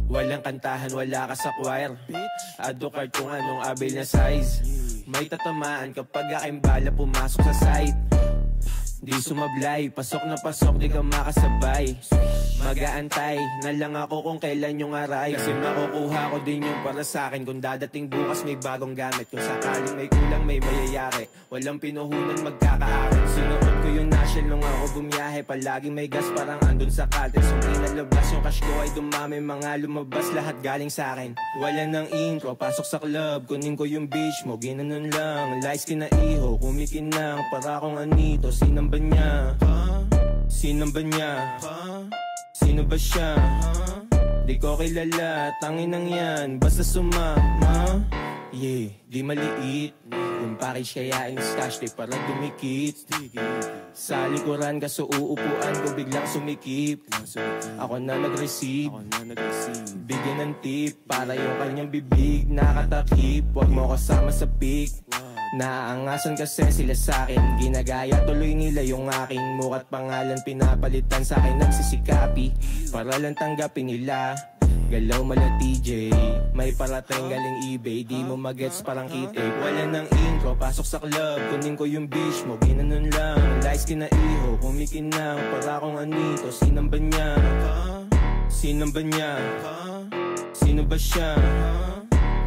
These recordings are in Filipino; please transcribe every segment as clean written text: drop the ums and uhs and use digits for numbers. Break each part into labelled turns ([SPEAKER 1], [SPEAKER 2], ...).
[SPEAKER 1] Walang kantahan, wala ka sa choir. Adukart kung anong abil na size. May tatamaan kapag aking bala pumasok sa site. Di sumablay, pasok na pasok, di ka makasabay. Mag-aantay na lang ako kung kailan yung aray. Kasi makukuha ko din yung para sa'kin. Kung dadating bukas may bagong gamit. Kung sakaling may kulang may mayayari. Walang pinuhunan magkakaaral. Sinuot ko yung national nung ako bumiyahe. Palaging may gas parang andun sa kalte. So pinalabas yung cash ko ay dumami. Mga lumabas lahat galing sa'kin. Wala nang intro, pasok sa club. Kunin ko yung bitch mo, ginanon lang. Lights kinaiho, kumikinang. Para akong anito, sinamba niya? Sinamba niya? Sino ba siya? Di ko kilala, tanginang yan, basta sumama. Di maliit yung package kaya yung stash tape para dumikit. Sa likuran kaso uupuan ko biglang sumikip. Ako na nag-receive, bigyan ng tip para yung kanyang bibig nakatakip. Huwag mo kasama sa pic. Naaangasan kasi sila sa'kin. Ginagaya tuloy nila yung aking muka't pangalan. Pinapalitan sa'kin nagsisikapi para lang tanggapin nila. Galaw mala TJ, may parating galing eBay. Di mo magets parang kitik. Wala nang intro, pasok sa club. Kunin ko yung bitch mo, ginanon lang. Lights kinaiho, kumikinang. Para akong anito, sinamba niya? Sinamba niya? Sino ba siya?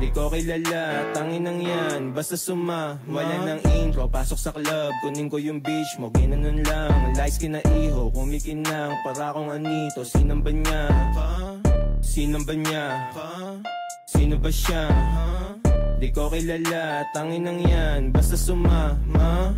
[SPEAKER 1] Di ko kilala, tanginang yan, basta sumama. Wala nang intro, pasok sa club. Kunin ko yung bitch mo, ginanon lang. Lights kinaiho, kumikinang. Para akong anito, sinamba niya? Sinamba niya? Sino ba siya? Di ko kilala, tanginang yan, basta sumama.